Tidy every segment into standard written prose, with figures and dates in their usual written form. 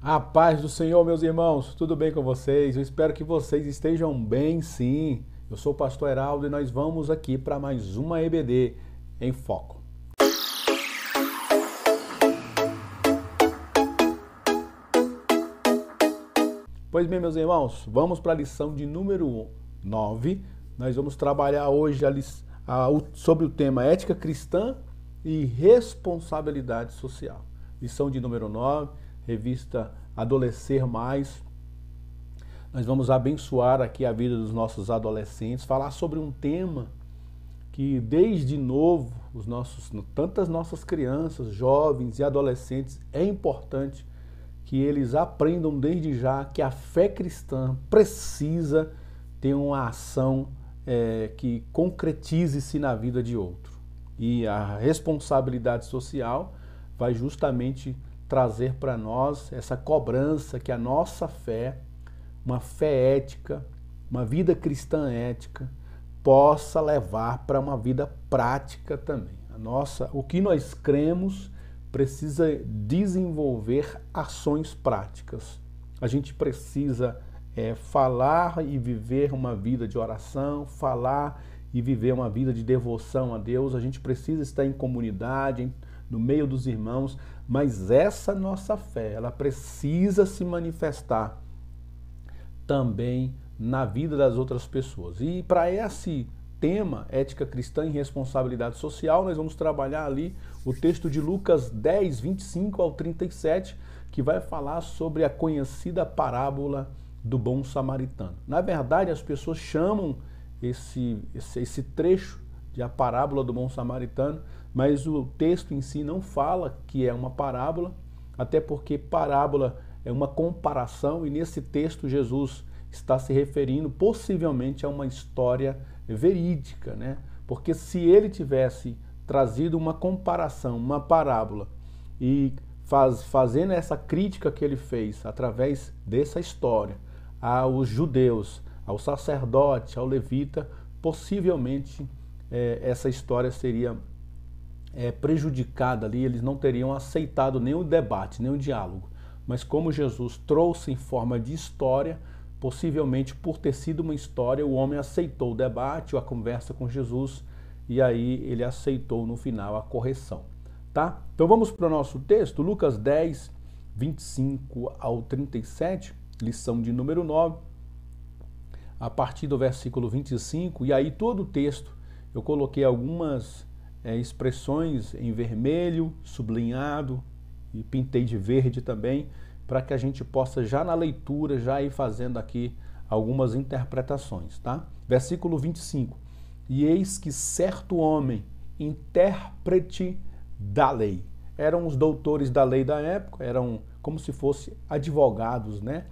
A paz do Senhor, meus irmãos, tudo bem com vocês? Eu espero que vocês estejam bem, sim. Eu sou o pastor Heraldo e nós vamos aqui para mais uma EBD em Foco. Pois bem, meus irmãos, vamos para a lição de número 9. Nós vamos trabalhar hoje sobre o tema ética cristã e responsabilidade social. Lição de número 9, revista Adolescer Mais. Nós vamos abençoar aqui a vida dos nossos adolescentes, falar sobre um tema que desde novo, tantas nossas crianças, jovens e adolescentes, é importante que eles aprendam desde já que a fé cristã precisa ter uma ação que concretize-se na vida de outro. E a responsabilidade social vai justamente trazer para nós essa cobrança que a nossa fé, uma fé ética, uma vida cristã ética, possa levar para uma vida prática também. O que nós cremos precisa desenvolver ações práticas. A gente precisa falar e viver uma vida de oração, falar e viver uma vida de devoção a Deus. A gente precisa estar em comunidade, no meio dos irmãos, mas essa nossa fé, ela precisa se manifestar também na vida das outras pessoas. E para esse tema, ética cristã e responsabilidade social, nós vamos trabalhar ali o texto de Lucas 10, 25 ao 37, que vai falar sobre a conhecida parábola do bom samaritano. Na verdade, as pessoas chamam esse trecho de a parábola do bom samaritano, mas o texto em si não fala que é uma parábola, até porque parábola é uma comparação, e nesse texto Jesus está se referindo possivelmente a uma história verídica, né? Porque se ele tivesse trazido uma comparação, uma parábola, e fazendo essa crítica que ele fez através dessa história aos judeus, ao sacerdote, ao levita, possivelmente essa história seria prejudicada ali, eles não teriam aceitado nem o debate, nem o diálogo. Mas como Jesus trouxe em forma de história, possivelmente por ter sido uma história, o homem aceitou o debate, a conversa com Jesus, e aí ele aceitou no final a correção. Tá? Então vamos para o nosso texto, Lucas 10, 25 ao 37, lição de número 9, a partir do versículo 25, e aí todo o texto eu coloquei algumas expressões em vermelho, sublinhado, e pintei de verde também, para que a gente possa já na leitura, já ir fazendo aqui algumas interpretações, tá? Versículo 25. E eis que certo homem, intérprete da lei, eram os doutores da lei da época, eram como se fossem advogados, né?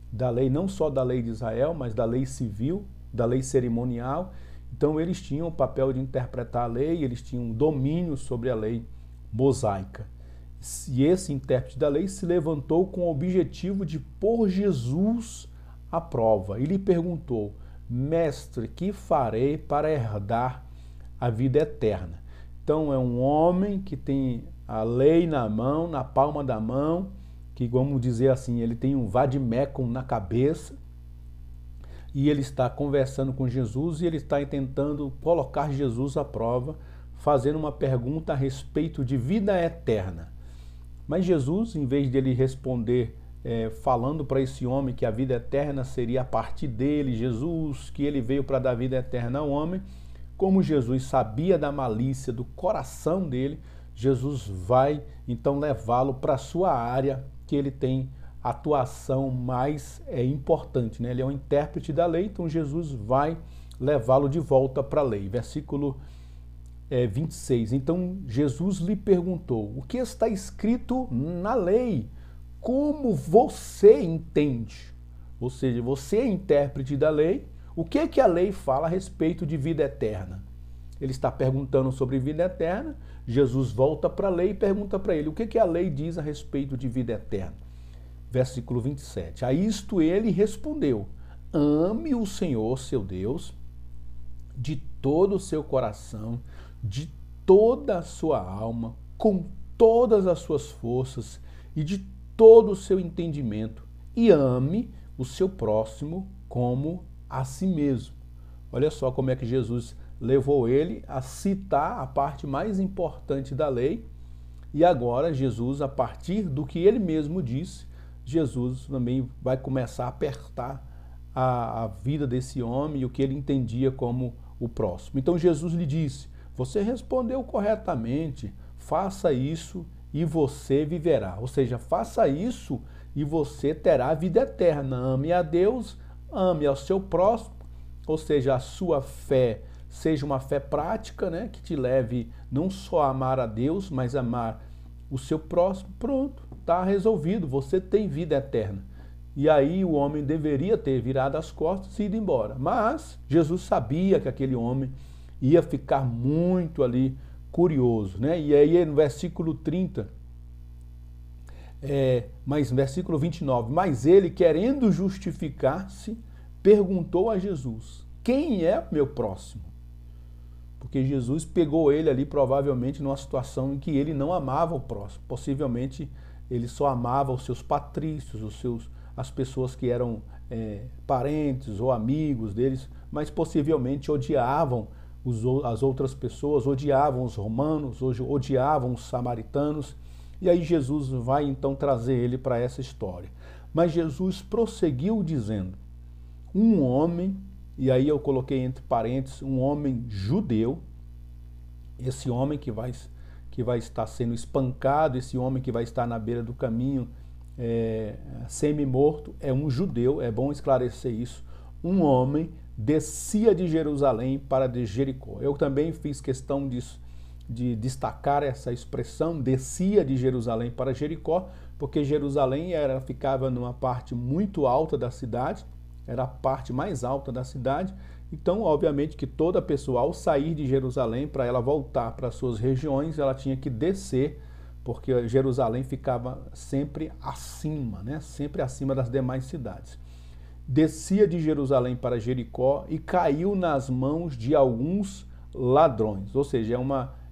Da lei, não só da lei de Israel, mas da lei civil, da lei cerimonial. Então eles tinham o papel de interpretar a lei, eles tinham domínio sobre a lei mosaica. E esse intérprete da lei se levantou com o objetivo de pôr Jesus à prova. E lhe perguntou: Mestre, que farei para herdar a vida eterna? Então é um homem que tem a lei na mão, na palma da mão, que vamos dizer assim, ele tem um vade-mecum na cabeça, e ele está conversando com Jesus e ele está tentando colocar Jesus à prova, fazendo uma pergunta a respeito de vida eterna. Mas Jesus, em vez de ele responder falando para esse homem que a vida eterna seria a partir dele, Jesus, que ele veio para dar vida eterna ao homem, como Jesus sabia da malícia do coração dele, Jesus vai então levá-lo para a sua área que ele tem atuação mais importante, né? Ele é um intérprete da lei, então Jesus vai levá-lo de volta para a lei. Versículo 26. Então Jesus lhe perguntou: o que está escrito na lei? Como você entende? Ou seja, você é intérprete da lei, o que é que a lei fala a respeito de vida eterna? Ele está perguntando sobre vida eterna, Jesus volta para a lei e pergunta para ele: o que é que a lei diz a respeito de vida eterna? Versículo 27. A isto ele respondeu: ame o Senhor, seu Deus, de todo o seu coração, de toda a sua alma, com todas as suas forças e de todo o seu entendimento e ame o seu próximo como a si mesmo. Olha só como é que Jesus levou ele a citar a parte mais importante da lei. E agora Jesus, a partir do que ele mesmo disse, Jesus também vai começar a apertar a vida desse homem e o que ele entendia como o próximo. Então Jesus lhe disse: você respondeu corretamente, faça isso e você viverá. Ou seja, faça isso e você terá vida eterna. Ame a Deus, ame ao seu próximo, ou seja, a sua fé seja uma fé prática, né, que te leve não só a amar a Deus, mas a amar o seu próximo. Pronto, está resolvido, você tem vida eterna. E aí o homem deveria ter virado as costas e ido embora. Mas Jesus sabia que aquele homem ia ficar muito ali curioso, né? E aí no versículo 30, mas no versículo 29, mas ele, querendo justificar-se, perguntou a Jesus: quem é meu próximo? Porque Jesus pegou ele ali provavelmente numa situação em que ele não amava o próximo. Possivelmente ele só amava os seus patrícios, as pessoas que eram parentes ou amigos deles, mas possivelmente odiavam as outras pessoas, odiavam os romanos, odiavam os samaritanos. E aí Jesus vai então trazer ele para essa história. Mas Jesus prosseguiu dizendo: um homem, e aí eu coloquei entre parênteses, um homem judeu, esse homem que vai estar sendo espancado, esse homem que vai estar na beira do caminho, semi-morto, é um judeu, é bom esclarecer isso. Um homem descia de Jerusalém para de Jericó. Eu também fiz questão de destacar essa expressão, descia de Jerusalém para Jericó, porque Jerusalém ficava numa parte muito alta da cidade, era a parte mais alta da cidade. Então, obviamente que toda pessoa, ao sair de Jerusalém, para ela voltar para suas regiões, ela tinha que descer, porque Jerusalém ficava sempre acima, né? Sempre acima das demais cidades. Descia de Jerusalém para Jericó e caiu nas mãos de alguns ladrões. Ou seja,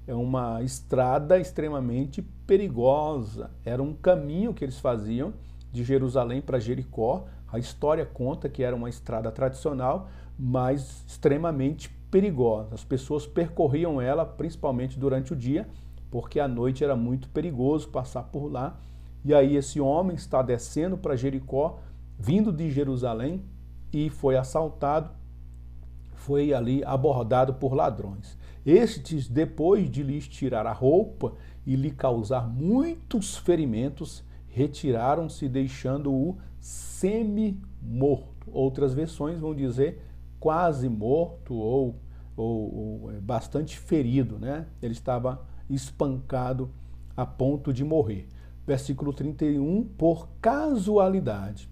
é uma estrada extremamente perigosa. Era um caminho que eles faziam de Jerusalém para Jericó. A história conta que era uma estrada tradicional, mas extremamente perigosa. As pessoas percorriam ela principalmente durante o dia, porque à noite era muito perigoso passar por lá. E aí esse homem está descendo para Jericó, vindo de Jerusalém, e foi assaltado, foi ali abordado por ladrões. Estes, depois de lhes tirar a roupa e lhe causar muitos ferimentos, retiraram-se, deixando-o semi-morto. Outras versões vão dizer quase morto ou bastante ferido, né? Ele estava espancado a ponto de morrer. Versículo 31, por casualidade,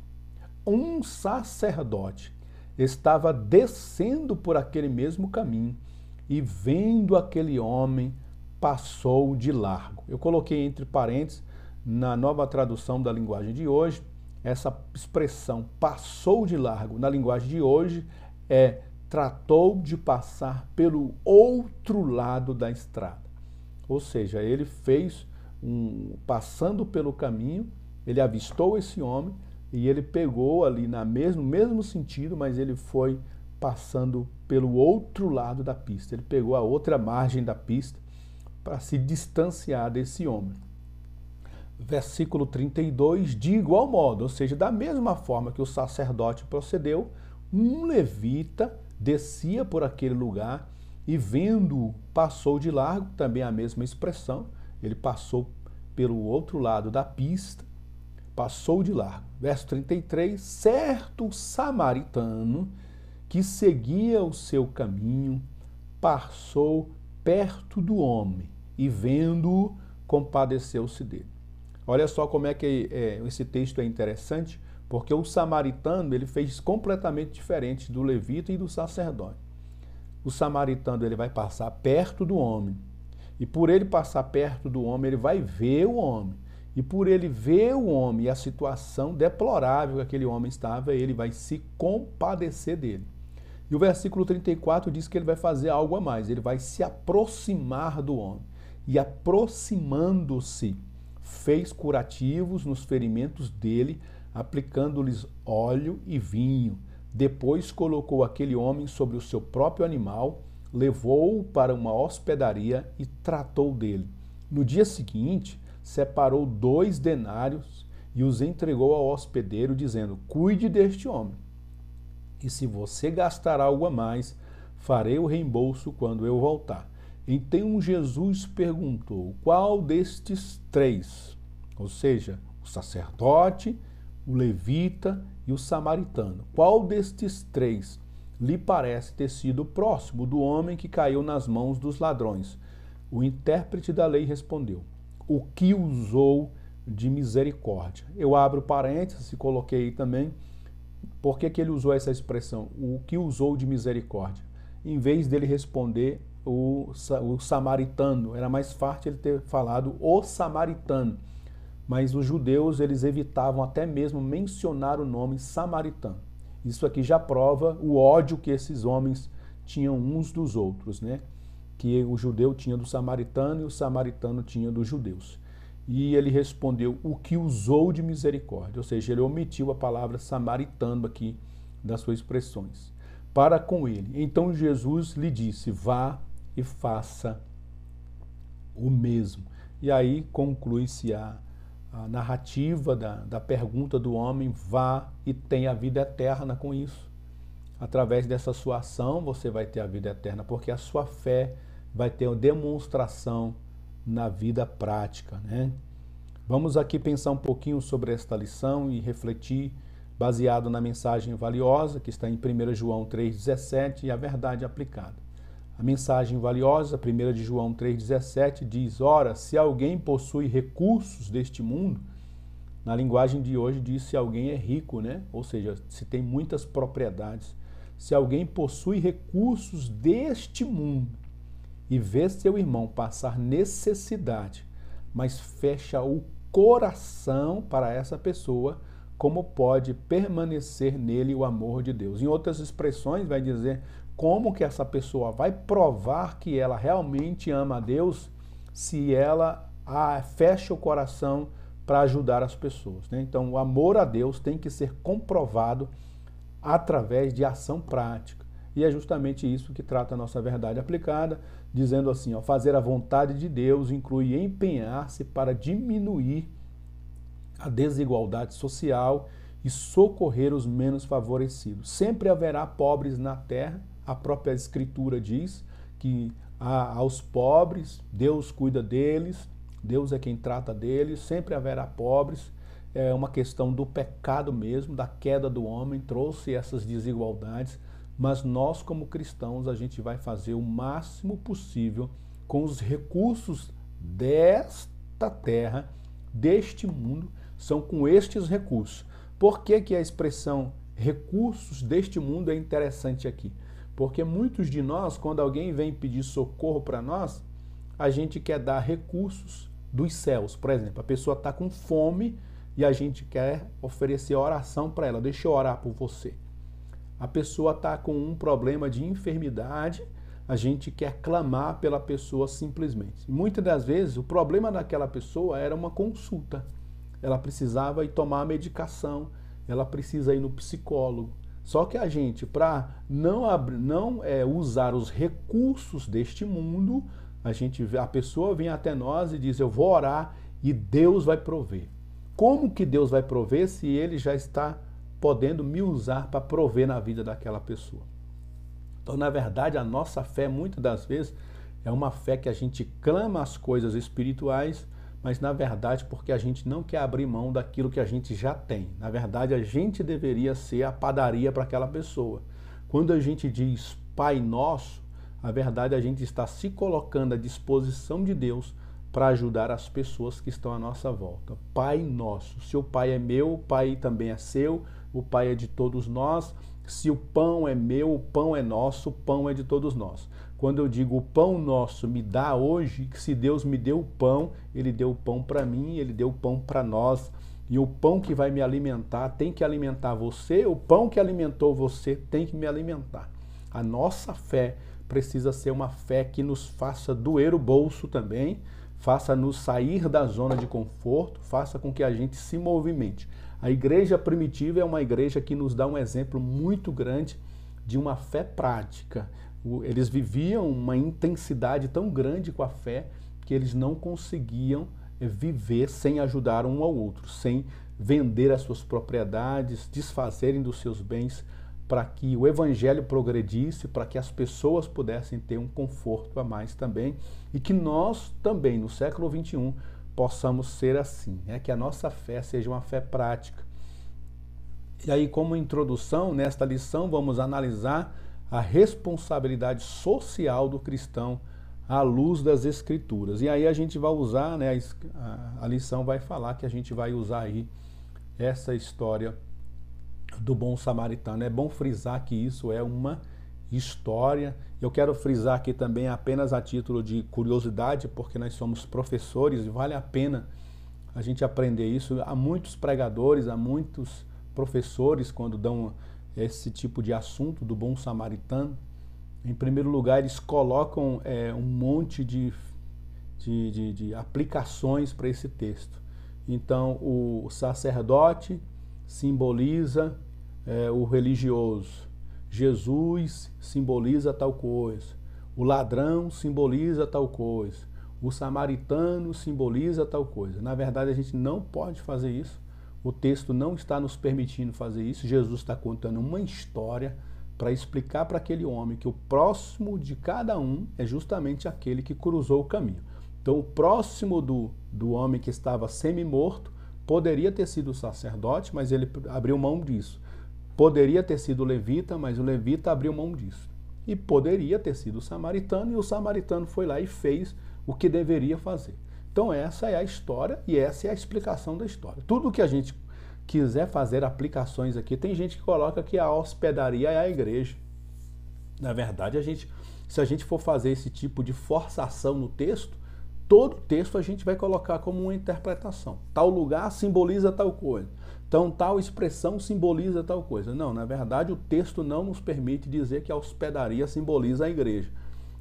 um sacerdote estava descendo por aquele mesmo caminho e, vendo aquele homem, passou de largo. Eu coloquei entre parênteses, na Nova Tradução da Linguagem de Hoje, essa expressão passou de largo, na linguagem de hoje, tratou de passar pelo outro lado da estrada. Ou seja, ele fez passando pelo caminho, ele avistou esse homem e ele pegou ali no mesmo sentido, mas ele foi passando pelo outro lado da pista. Ele pegou a outra margem da pista para se distanciar desse homem. Versículo 32, de igual modo, ou seja, da mesma forma que o sacerdote procedeu, um levita descia por aquele lugar e, vendo-o, passou de largo, também a mesma expressão, ele passou pelo outro lado da pista, passou de largo. Verso 33, certo samaritano que seguia o seu caminho, passou perto do homem e, vendo-o, compadeceu-se dele. Olha só como é que esse texto é interessante, porque o samaritano ele fez completamente diferente do levita e do sacerdote. O samaritano ele vai passar perto do homem, e por ele passar perto do homem, ele vai ver o homem. E por ele ver o homem e a situação deplorável que aquele homem estava, ele vai se compadecer dele. E o versículo 34 diz que ele vai fazer algo a mais, ele vai se aproximar do homem. E aproximando-se, fez curativos nos ferimentos dele, aplicando-lhes óleo e vinho. Depois colocou aquele homem sobre o seu próprio animal, levou-o para uma hospedaria e tratou dele. No dia seguinte, separou 2 denários e os entregou ao hospedeiro, dizendo: cuide deste homem. E se você gastar algo a mais, farei o reembolso quando eu voltar. Então Jesus perguntou: qual destes 3, ou seja, o sacerdote, o levita e o samaritano, qual destes 3 lhe parece ter sido próximo do homem que caiu nas mãos dos ladrões? O intérprete da lei respondeu: o que usou de misericórdia. Eu abro parênteses e coloquei aí também, por que ele usou essa expressão, o que usou de misericórdia? Em vez dele responder o samaritano, era mais fácil ele ter falado o samaritano, mas os judeus eles evitavam até mesmo mencionar o nome samaritano. Isso aqui já prova o ódio que esses homens tinham uns dos outros, né? Que o judeu tinha do samaritano e o samaritano tinha dos judeus. E ele respondeu: o que usou de misericórdia, ou seja, ele omitiu a palavra samaritano aqui das suas expressões, para com ele. Então Jesus lhe disse: vá e faça o mesmo. E aí conclui-se a narrativa da pergunta do homem: vá e tenha a vida eterna com isso. Através dessa sua ação você vai ter a vida eterna, porque a sua fé vai ter uma demonstração na vida prática, né? Vamos aqui pensar um pouquinho sobre esta lição e refletir baseado na mensagem valiosa que está em 1 João 3,17 e a verdade aplicada. A mensagem valiosa, 1 de João 3,17, diz: ora, se alguém possui recursos deste mundo, na linguagem de hoje diz se alguém é rico, né? Ou seja, se tem muitas propriedades. Se alguém possui recursos deste mundo e vê seu irmão passar necessidade, mas fecha o coração para essa pessoa, como pode permanecer nele o amor de Deus? Em outras expressões, vai dizer como que essa pessoa vai provar que ela realmente ama a Deus se ela fecha o coração para ajudar as pessoas, né? Então, o amor a Deus tem que ser comprovado através de ação prática. E é justamente isso que trata a nossa verdade aplicada, dizendo assim: ó, fazer a vontade de Deus inclui empenhar-se para diminuir a desigualdade social e socorrer os menos favorecidos. Sempre haverá pobres na terra. A própria Escritura diz que aos pobres Deus cuida deles, Deus é quem trata deles, sempre haverá pobres. É uma questão do pecado mesmo, da queda do homem, trouxe essas desigualdades, mas nós como cristãos a gente vai fazer o máximo possível com os recursos desta terra, deste mundo, são com estes recursos. Por que que a expressão recursos deste mundo é interessante aqui? Porque muitos de nós, quando alguém vem pedir socorro para nós, a gente quer dar recursos dos céus. Por exemplo, a pessoa está com fome e a gente quer oferecer oração para ela. Deixa eu orar por você. A pessoa está com um problema de enfermidade, a gente quer clamar pela pessoa simplesmente. Muitas das vezes o problema daquela pessoa era uma consulta. Ela precisava ir tomar a medicação, ela precisa ir no psicólogo. Só que a gente, para não usar os recursos deste mundo, a pessoa vem até nós e diz: eu vou orar e Deus vai prover. Como que Deus vai prover se Ele já está podendo me usar para prover na vida daquela pessoa? Então, na verdade, a nossa fé, muitas das vezes, é uma fé que a gente clama as coisas espirituais, mas na verdade porque a gente não quer abrir mão daquilo que a gente já tem. Na verdade, a gente deveria ser a padaria para aquela pessoa. Quando a gente diz Pai Nosso, a verdade a gente está se colocando à disposição de Deus para ajudar as pessoas que estão à nossa volta. Pai Nosso. Se o Pai é meu, o Pai também é seu, o Pai é de todos nós. Se o pão é meu, o pão é nosso, o pão é de todos nós. Quando eu digo o pão nosso me dá hoje, que se Deus me deu o pão, Ele deu o pão para mim, Ele deu o pão para nós. E o pão que vai me alimentar tem que alimentar você, o pão que alimentou você tem que me alimentar. A nossa fé precisa ser uma fé que nos faça doer o bolso também, faça-nos sair da zona de conforto, faça com que a gente se movimente. A igreja primitiva é uma igreja que nos dá um exemplo muito grande de uma fé prática. Eles viviam uma intensidade tão grande com a fé que eles não conseguiam viver sem ajudar um ao outro, sem vender as suas propriedades, desfazerem dos seus bens, para que o evangelho progredisse, para que as pessoas pudessem ter um conforto a mais também, e que nós também, no século XXI, possamos ser assim, que a nossa fé seja uma fé prática. E aí, como introdução, nesta lição, vamos analisar a responsabilidade social do cristão à luz das Escrituras. E aí a gente vai usar, a lição vai falar que a gente vai usar aí essa história do bom samaritano. É bom frisar que isso é uma história. Eu quero frisar aqui também apenas a título de curiosidade, porque nós somos professores e vale a pena a gente aprender isso. Há muitos pregadores, há muitos professores, quando dão esse tipo de assunto do bom samaritano, em primeiro lugar eles colocam um monte de aplicações para esse texto. Então o sacerdote simboliza o religioso, Jesus simboliza tal coisa, o ladrão simboliza tal coisa, o samaritano simboliza tal coisa. Na verdade, a gente não pode fazer isso, o texto não está nos permitindo fazer isso. Jesus está contando uma história para explicar para aquele homem que o próximo de cada um é justamente aquele que cruzou o caminho. Então, o próximo do homem que estava semi-morto poderia ter sido o sacerdote, mas ele abriu mão disso. Poderia ter sido o levita, mas o levita abriu mão disso. E poderia ter sido o samaritano, e o samaritano foi lá e fez o que deveria fazer. Então essa é a história e essa é a explicação da história. Tudo que a gente quiser fazer aplicações aqui, tem gente que coloca que a hospedaria é a igreja. Na verdade, se a gente for fazer esse tipo de forçação no texto, todo texto a gente vai colocar como uma interpretação. Tal lugar simboliza tal coisa. Então, tal expressão simboliza tal coisa. Não, na verdade, o texto não nos permite dizer que a hospedaria simboliza a igreja.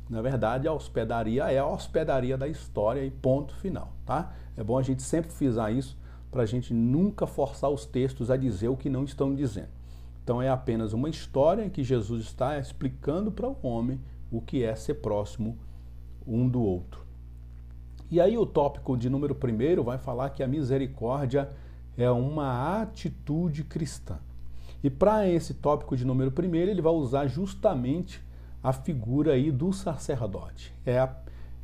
Na verdade, a hospedaria é a hospedaria da história e ponto final, tá? É bom a gente sempre frisar isso, para a gente nunca forçar os textos a dizer o que não estão dizendo. Então, é apenas uma história em que Jesus está explicando para o homem o que é ser próximo um do outro. E aí o tópico de número 1 vai falar que a misericórdia é uma atitude cristã. E para esse tópico de número 1, ele vai usar justamente a figura aí do sacerdote. É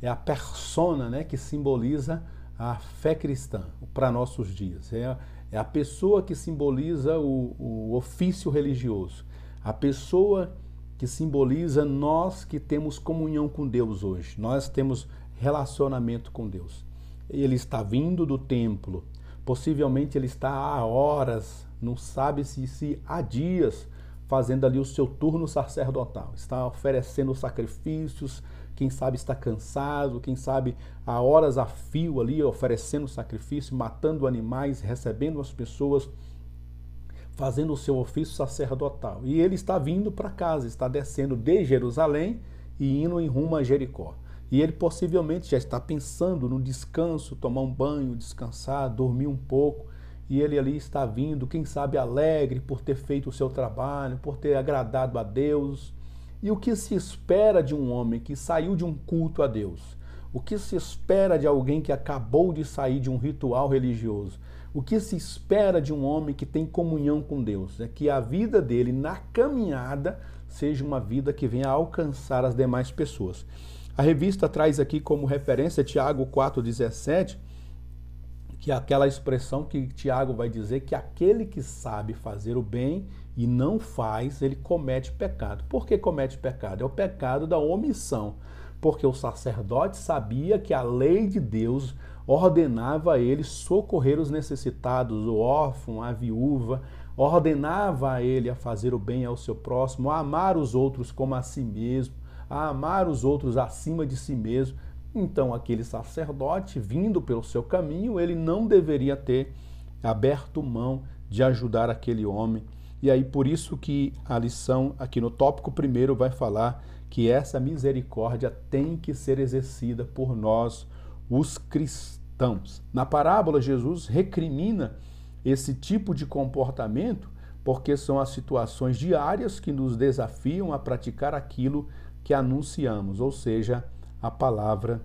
a persona, que simboliza a fé cristã para nossos dias. É a pessoa que simboliza o ofício religioso. A pessoa que simboliza nós que temos comunhão com Deus hoje. Nós temos relacionamento com Deus. Ele está vindo do templo. Possivelmente ele está há horas, não sabe se há dias, fazendo ali o seu turno sacerdotal. Está oferecendo sacrifícios, quem sabe está cansado, quem sabe há horas a fio ali, oferecendo sacrifício, matando animais, recebendo as pessoas, fazendo o seu ofício sacerdotal. E ele está vindo para casa, está descendo de Jerusalém e indo em rumo a Jericó. E ele possivelmente já está pensando no descanso, tomar um banho, descansar, dormir um pouco. E ele ali está vindo, quem sabe alegre por ter feito o seu trabalho, por ter agradado a Deus. E o que se espera de um homem que saiu de um culto a Deus? O que se espera de alguém que acabou de sair de um ritual religioso? O que se espera de um homem que tem comunhão com Deus? É que a vida dele na caminhada seja uma vida que venha a alcançar as demais pessoas. A revista traz aqui como referência Tiago 4,17, que é aquela expressão que Tiago vai dizer que aquele que sabe fazer o bem e não faz, ele comete pecado. Por que comete pecado? É o pecado da omissão, porque o sacerdote sabia que a lei de Deus ordenava a ele socorrer os necessitados, o órfão, a viúva, ordenava a ele a fazer o bem ao seu próximo, a amar os outros como a si mesmo, a amar os outros acima de si mesmo. Então, aquele sacerdote, vindo pelo seu caminho, ele não deveria ter aberto mão de ajudar aquele homem. E aí, por isso que a lição, aqui no tópico 1, vai falar que essa misericórdia tem que ser exercida por nós, os cristãos. Na parábola, Jesus recrimina esse tipo de comportamento porque são as situações diárias que nos desafiam a praticar aquilo que anunciamos, ou seja, a palavra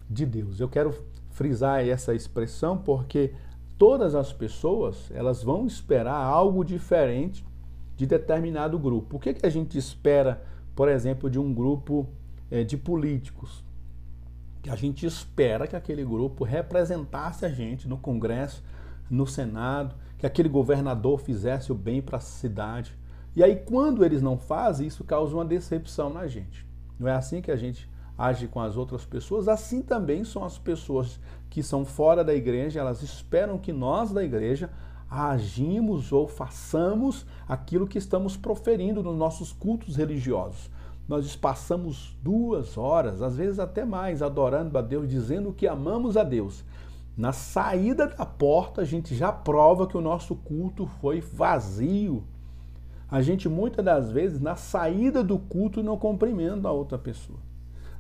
de Deus. Eu quero frisar essa expressão porque todas as pessoas, elas vão esperar algo diferente de determinado grupo. O que a gente espera, por exemplo, de um grupo de políticos? Que a gente espera que aquele grupo representasse a gente no Congresso, no Senado, que aquele governador fizesse o bem para a cidade. E aí, quando eles não fazem, isso causa uma decepção na gente. Não é assim que a gente age com as outras pessoas? Assim também são as pessoas que são fora da igreja, elas esperam que nós da igreja agimos ou façamos aquilo que estamos proferindo nos nossos cultos religiosos. Nós passamos 2 horas, às vezes até mais, adorando a Deus, dizendo que amamos a Deus. Na saída da porta, a gente já prova que o nosso culto foi vazio. A gente, muitas das vezes, na saída do culto, não cumprimenta a outra pessoa.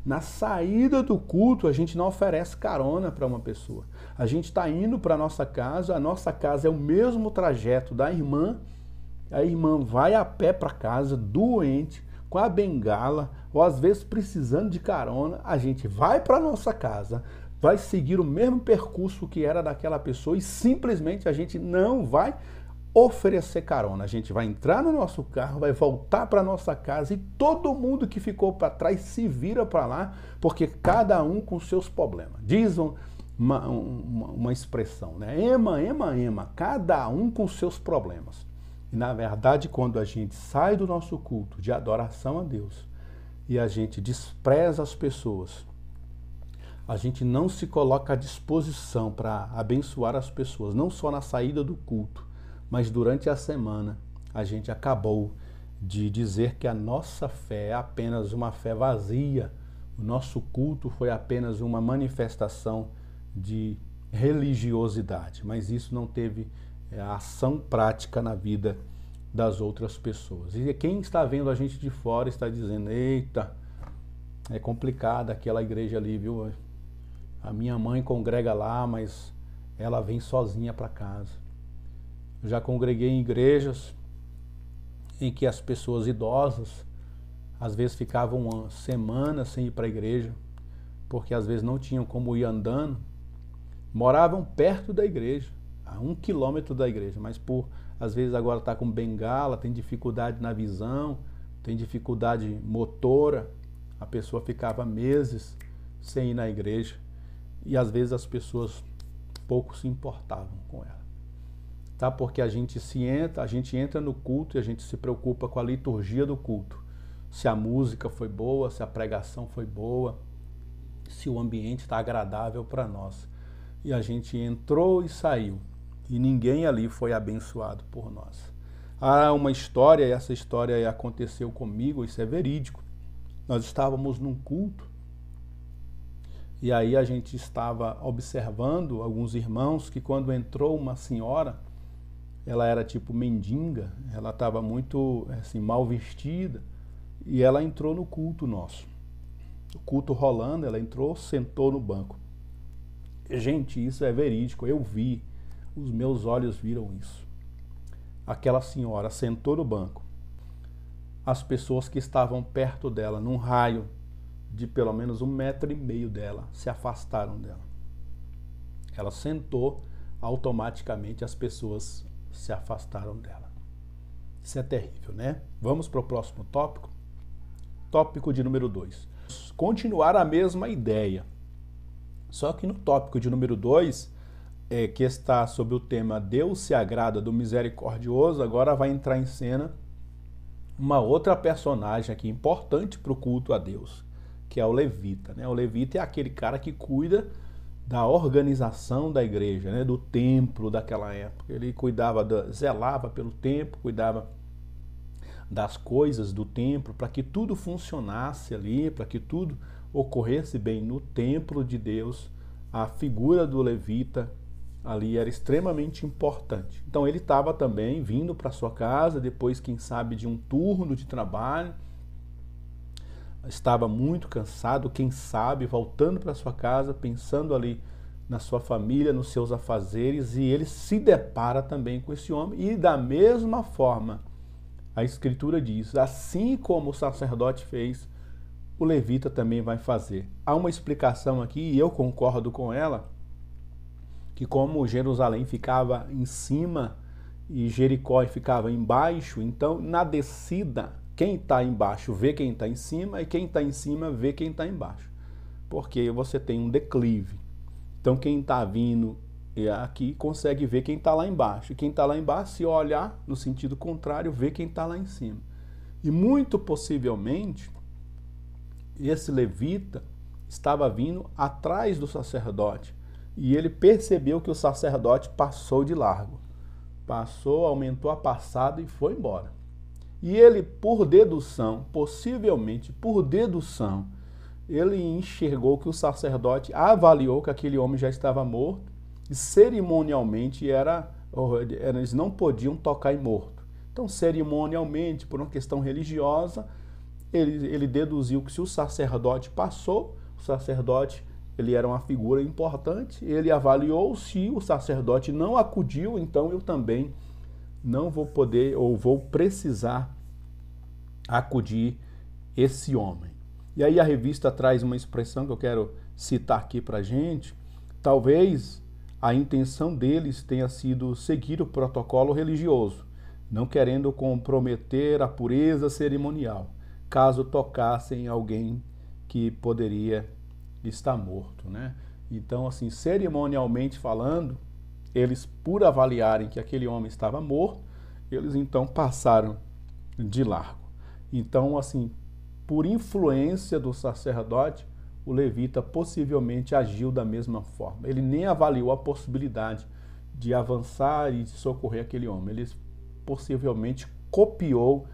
Na saída do culto, a gente não oferece carona para uma pessoa. A gente está indo para a nossa casa é o mesmo trajeto da irmã, a irmã vai a pé para casa, doente, com a bengala, ou às vezes precisando de carona, a gente vai para a nossa casa, vai seguir o mesmo percurso que era daquela pessoa e simplesmente a gente não vai oferecer carona. A gente vai entrar no nosso carro, vai voltar para nossa casa e todo mundo que ficou para trás se vira para lá, porque cada um com seus problemas. Diz uma expressão, né? Ema, cada um com seus problemas. E na verdade, quando a gente sai do nosso culto de adoração a Deus e a gente despreza as pessoas, a gente não se coloca à disposição para abençoar as pessoas, não só na saída do culto, mas durante a semana, a gente acabou de dizer que a nossa fé é apenas uma fé vazia. O nosso culto foi apenas uma manifestação de religiosidade, mas isso não teve ação prática na vida das outras pessoas. E quem está vendo a gente de fora está dizendo: eita, é complicada aquela igreja ali, viu? A minha mãe congrega lá, mas ela vem sozinha para casa. Eu já congreguei em igrejas em que as pessoas idosas às vezes ficavam uma semana sem ir para a igreja, porque às vezes não tinham como ir andando, moravam perto da igreja, a 1 quilômetro da igreja, mas às vezes agora está com bengala, tem dificuldade na visão, tem dificuldade motora, a pessoa ficava meses sem ir na igreja e às vezes as pessoas pouco se importavam com ela. Tá? Porque a gente entra no culto e a gente se preocupa com a liturgia do culto. Se a música foi boa, se a pregação foi boa, se o ambiente está agradável para nós. E a gente entrou e saiu. E ninguém ali foi abençoado por nós. Há uma história, e essa história aconteceu comigo, isso é verídico. Nós estávamos num culto, e aí a gente estava observando alguns irmãos que quando entrou uma senhora, ela era tipo mendiga, ela estava muito assim, mal vestida, e ela entrou no culto nosso. O culto rolando, ela entrou, sentou no banco. Gente, isso é verídico, eu vi, os meus olhos viram isso. Aquela senhora sentou no banco. As pessoas que estavam perto dela, num raio de pelo menos 1,5 metro dela, se afastaram dela. Ela sentou, automaticamente as pessoas se afastaram dela. Isso é terrível, né? Vamos para o próximo tópico. Tópico de número 2. Continuar a mesma ideia. Só que no tópico de número 2, que está sob o tema Deus se agrada do misericordioso, agora vai entrar em cena uma outra personagem aqui importante para o culto a Deus, que é o levita, né? O levita é aquele cara que cuida da organização da igreja, né? Do templo daquela época. Ele zelava pelo templo, cuidava das coisas do templo, para que tudo funcionasse ali, para que tudo ocorresse bem no templo de Deus. A figura do levita ali era extremamente importante. Então ele estava também vindo para sua casa, depois, quem sabe, de um turno de trabalho, estava muito cansado, quem sabe, voltando para sua casa, pensando ali na sua família, nos seus afazeres, e ele se depara também com esse homem, e da mesma forma, a Escritura diz, assim como o sacerdote fez, o levita também vai fazer. Há uma explicação aqui, e eu concordo com ela, que como Jerusalém ficava em cima e Jericó ficava embaixo, então na descida, quem está embaixo vê quem está em cima, e quem está em cima vê quem está embaixo, porque você tem um declive. Então quem está vindo aqui consegue ver quem está lá embaixo. E quem está lá embaixo, se olhar no sentido contrário, vê quem está lá em cima. E muito possivelmente, esse levita estava vindo atrás do sacerdote. E ele percebeu que o sacerdote passou de largo. Passou, aumentou a passada e foi embora. E ele, por dedução, possivelmente por dedução, ele enxergou que o sacerdote avaliou que aquele homem já estava morto e cerimonialmente eles não podiam tocar em morto. Então, cerimonialmente, por uma questão religiosa, ele deduziu que se o sacerdote passou, o sacerdote ele era uma figura importante, ele avaliou, se o sacerdote não acudiu, então eu também não vou poder ou vou precisar acudir esse homem. E aí a revista traz uma expressão que eu quero citar aqui para a gente. Talvez a intenção deles tenha sido seguir o protocolo religioso, não querendo comprometer a pureza cerimonial, caso tocassem alguém que poderia estar morto, né? Então, assim, cerimonialmente falando, eles, por avaliarem que aquele homem estava morto, eles então passaram de largo. Então, assim, por influência do sacerdote, o levita possivelmente agiu da mesma forma. Ele nem avaliou a possibilidade de avançar e de socorrer aquele homem. Ele possivelmente copiou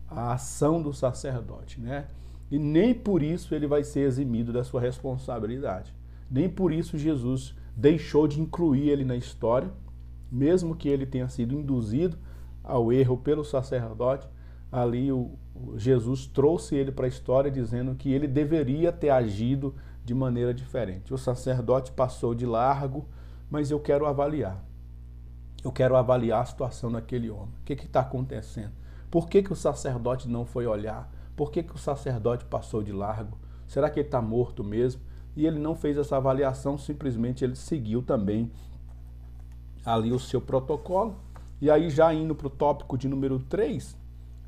a ação do sacerdote, né? E nem por isso ele vai ser eximido da sua responsabilidade. Nem por isso Jesus deixou de incluir ele na história, mesmo que ele tenha sido induzido ao erro pelo sacerdote. Ali Jesus trouxe ele para a história dizendo que ele deveria ter agido de maneira diferente. O sacerdote passou de largo, mas eu quero avaliar. Eu quero avaliar a situação daquele homem. O que está acontecendo? Por que o sacerdote não foi olhar? Por que o sacerdote passou de largo? Será que ele está morto mesmo? E ele não fez essa avaliação, simplesmente ele seguiu também ali o seu protocolo. E aí, já indo para o tópico de número 3,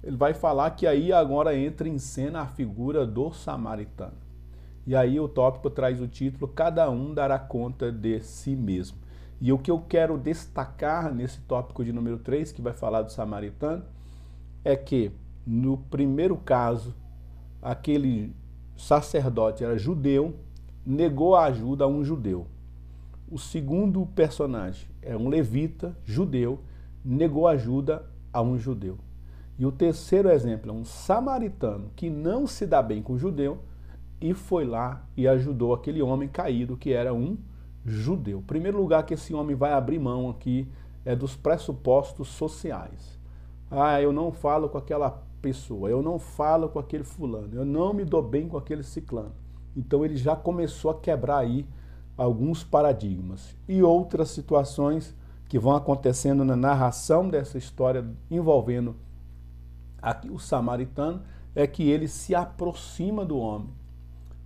ele vai falar que aí agora entra em cena a figura do samaritano. E aí o tópico traz o título, cada um dará conta de si mesmo. E o que eu quero destacar nesse tópico de número 3, que vai falar do samaritano, é que no primeiro caso, aquele sacerdote era judeu, negou a ajuda a um judeu. O segundo personagem é um levita, judeu, negou ajuda a um judeu. E o terceiro exemplo é um samaritano que não se dá bem com o judeu e foi lá e ajudou aquele homem caído que era um judeu. O primeiro lugar que esse homem vai abrir mão aqui é dos pressupostos sociais. Ah, eu não falo com aquela pessoa, eu não falo com aquele fulano, eu não me dou bem com aquele ciclano. Então ele já começou a quebrar aí alguns paradigmas. E outras situações que vão acontecendo na narração dessa história envolvendo aqui o samaritano, é que ele se aproxima do homem.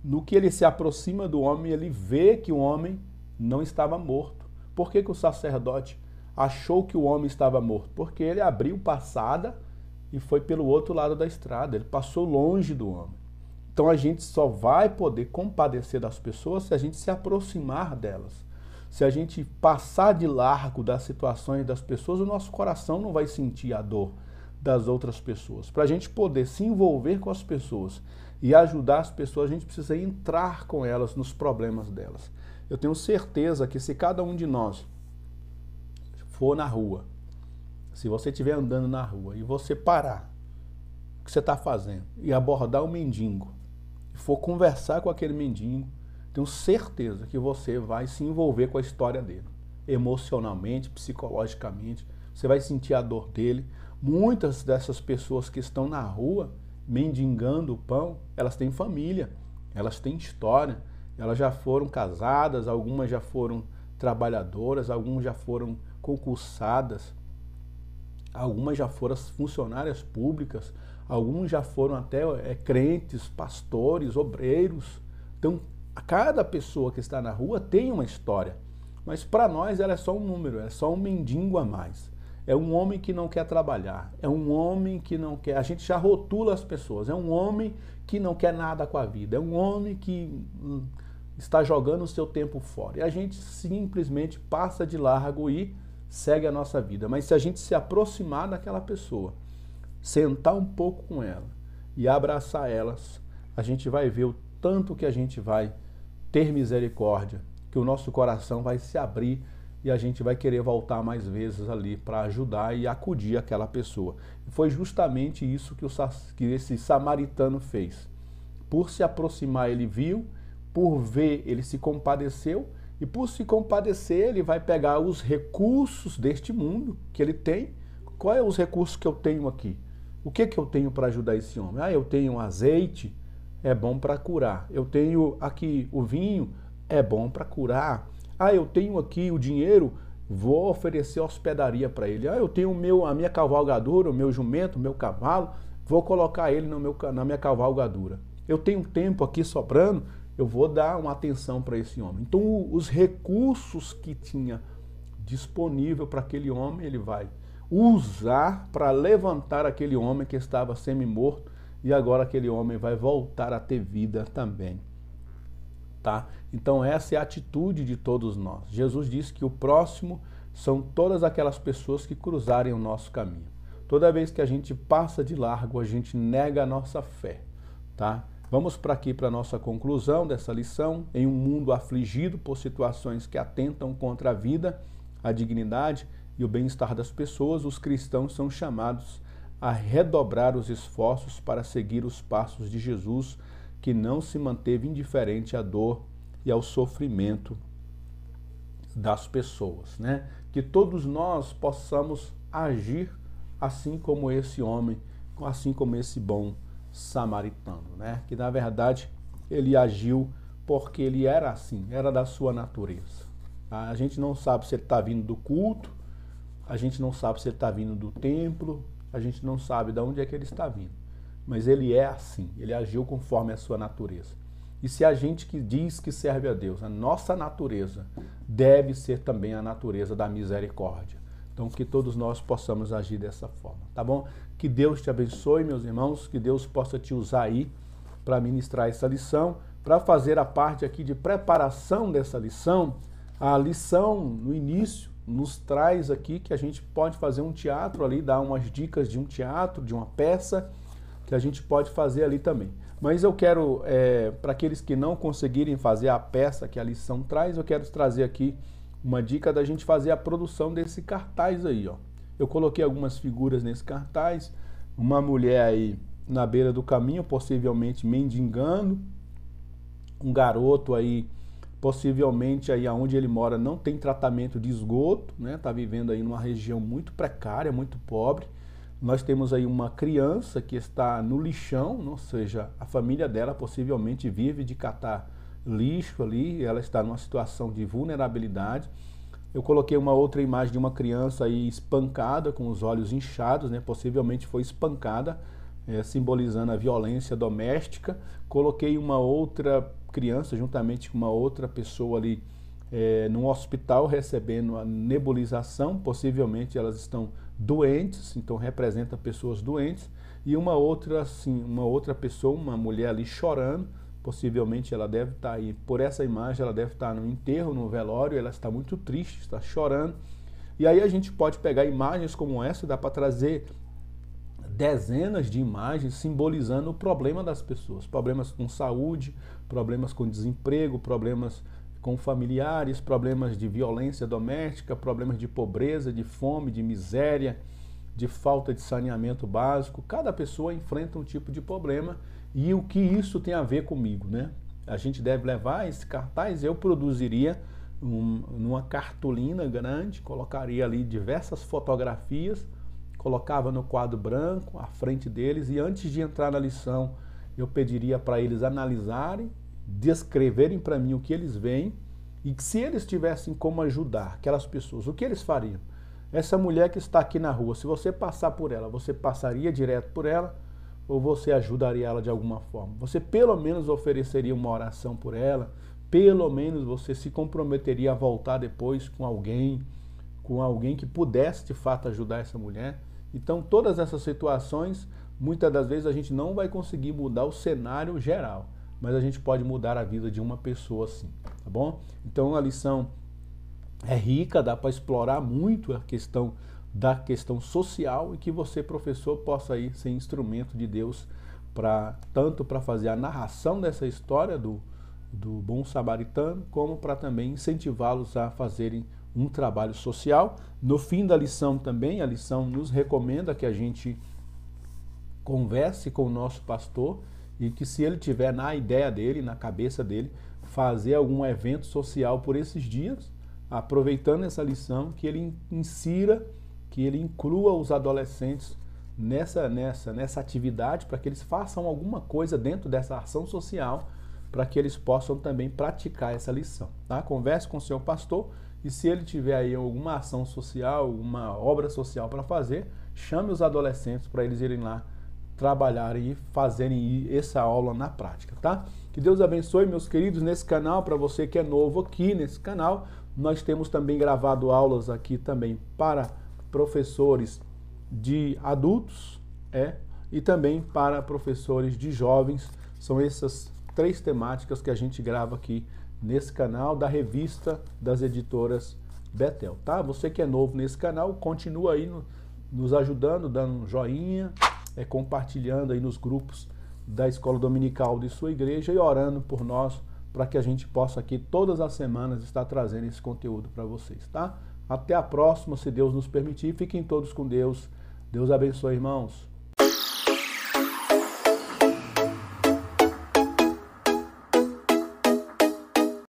No que ele se aproxima do homem, ele vê que o homem não estava morto. Por que o sacerdote achou que o homem estava morto? Porque ele abriu passada e foi pelo outro lado da estrada, ele passou longe do homem. Então a gente só vai poder compadecer das pessoas se a gente se aproximar delas. Se a gente passar de largo das situações das pessoas, o nosso coração não vai sentir a dor das outras pessoas. Para a gente poder se envolver com as pessoas e ajudar as pessoas, a gente precisa entrar com elas nos problemas delas. Eu tenho certeza que se cada um de nós for na rua, se você estiver andando na rua e você parar, o que você está fazendo, e abordar um mendigo, e for conversar com aquele mendigo, tenho certeza que você vai se envolver com a história dele, emocionalmente, psicologicamente, você vai sentir a dor dele. Muitas dessas pessoas que estão na rua, mendigando o pão, elas têm família, elas têm história, elas já foram casadas, algumas já foram trabalhadoras, algumas já foram concursadas, algumas já foram funcionárias públicas, alguns já foram até crentes, pastores, obreiros. Então, cada pessoa que está na rua tem uma história, mas para nós ela é só um número, é só um mendigo a mais. É um homem que não quer trabalhar, é um homem que não quer, a gente já rotula as pessoas, é um homem que não quer nada com a vida, é um homem que está jogando o seu tempo fora. E a gente simplesmente passa de largo e segue a nossa vida. Mas se a gente se aproximar daquela pessoa, sentar um pouco com ela e abraçar elas, a gente vai ver o tanto que a gente vai ter misericórdia, que o nosso coração vai se abrir e a gente vai querer voltar mais vezes ali para ajudar e acudir aquela pessoa. E foi justamente isso que esse samaritano fez. Por se aproximar, ele viu, por ver, ele se compadeceu, e por se compadecer, ele vai pegar os recursos deste mundo que ele tem. Qual é os recursos que eu tenho aqui? O que eu tenho para ajudar esse homem? Eu tenho azeite, é bom para curar. Eu tenho aqui o vinho, é bom para curar. Eu tenho aqui o dinheiro, vou oferecer hospedaria para ele. Eu tenho a minha cavalgadura, o meu jumento, o meu cavalo, vou colocar ele na minha cavalgadura. Eu tenho tempo aqui sobrando, eu vou dar uma atenção para esse homem. Então, os recursos que tinha disponível para aquele homem, ele vai usar para levantar aquele homem que estava semi-morto, e agora aquele homem vai voltar a ter vida também. Tá? Então essa é a atitude de todos nós. Jesus disse que o próximo são todas aquelas pessoas que cruzarem o nosso caminho. Toda vez que a gente passa de largo, a gente nega a nossa fé. Tá? Vamos para aqui para a nossa conclusão dessa lição. Em um mundo afligido por situações que atentam contra a vida, a dignidade e o bem-estar das pessoas, os cristãos são chamados a redobrar os esforços para seguir os passos de Jesus, que não se manteve indiferente à dor e ao sofrimento das pessoas, né? Que todos nós possamos agir assim como esse homem, assim como esse bom samaritano, né? Que na verdade ele agiu porque ele era assim, era da sua natureza. Tá? A gente não sabe se ele está vindo do culto, a gente não sabe se ele está vindo do templo, a gente não sabe de onde é que ele está vindo. Mas ele é assim, ele agiu conforme a sua natureza. E se a gente que diz que serve a Deus, a nossa natureza deve ser também a natureza da misericórdia. Então que todos nós possamos agir dessa forma, tá bom? Que Deus te abençoe, meus irmãos, que Deus possa te usar aí para ministrar essa lição, para fazer a parte aqui de preparação dessa lição. A lição no início nos traz aqui que a gente pode fazer um teatro ali, dar umas dicas de um teatro, de uma peça, que a gente pode fazer ali também. Mas eu quero, para aqueles que não conseguirem fazer a peça que a lição traz, eu quero trazer aqui uma dica da gente fazer a produção desse cartaz aí, ó. Eu coloquei algumas figuras nesse cartaz, uma mulher aí na beira do caminho, possivelmente mendigando, um garoto aí, possivelmente aí onde ele mora não tem tratamento de esgoto, né? Tá vivendo aí numa região muito precária, muito pobre. Nós temos aí uma criança que está no lixão, ou seja, a família dela possivelmente vive de catar lixo ali, ela está numa situação de vulnerabilidade. Eu coloquei uma outra imagem de uma criança aí espancada, com os olhos inchados, né? Possivelmente foi espancada, simbolizando a violência doméstica. Coloquei uma outra criança juntamente com uma outra pessoa ali num hospital recebendo a nebulização, possivelmente elas estão doentes, então representa pessoas doentes, e uma outra pessoa, uma mulher ali chorando, possivelmente ela deve estar aí, por essa imagem, ela deve estar no enterro, no velório, ela está muito triste, está chorando, e aí a gente pode pegar imagens como essa, dá para trazer dezenas de imagens simbolizando o problema das pessoas, problemas com saúde, problemas com desemprego, problemas com familiares, problemas de violência doméstica, problemas de pobreza, de fome, de miséria, de falta de saneamento básico. Cada pessoa enfrenta um tipo de problema e o que isso tem a ver comigo, né? A gente deve levar esse cartaz, eu produziria numa cartolina grande, colocaria ali diversas fotografias colocava no quadro branco à frente deles e antes de entrar na lição eu pediria para eles analisarem, descreverem para mim o que eles veem e que se eles tivessem como ajudar aquelas pessoas, o que eles fariam? Essa mulher que está aqui na rua, se você passar por ela, você passaria direto por ela ou você ajudaria ela de alguma forma? Você pelo menos ofereceria uma oração por ela, pelo menos você se comprometeria a voltar depois com alguém que pudesse de fato ajudar essa mulher. Então todas essas situações, muitas das vezes a gente não vai conseguir mudar o cenário geral, mas a gente pode mudar a vida de uma pessoa sim, tá bom? Então a lição é rica, dá para explorar muito a questão social e que você, professor, possa aí ser instrumento de Deus tanto para fazer a narração dessa história do bom samaritano, como para também incentivá-los a fazerem um trabalho social. No fim da lição também, a lição nos recomenda que a gente converse com o nosso pastor e que se ele tiver na ideia dele, na cabeça dele, fazer algum evento social por esses dias, aproveitando essa lição, que ele insira, que ele inclua os adolescentes nessa atividade, para que eles façam alguma coisa dentro dessa ação social, para que eles possam também praticar essa lição. Tá? Converse com o seu pastor e se ele tiver aí alguma ação social, uma obra social para fazer, chame os adolescentes para eles irem lá trabalharem e fazerem essa aula na prática, tá? Que Deus abençoe, meus queridos, nesse canal. Para você que é novo aqui nesse canal, nós temos também gravado aulas aqui também para professores de adultos, e também para professores de jovens. São essas 3 temáticas que a gente grava aqui nesse canal da revista das editoras Betel, tá? Você que é novo nesse canal, continua aí nos ajudando, dando um joinha, compartilhando aí nos grupos da Escola Dominical de sua igreja e orando por nós, para que a gente possa aqui todas as semanas estar trazendo esse conteúdo para vocês, tá? Até a próxima, se Deus nos permitir. Fiquem todos com Deus. Deus abençoe, irmãos.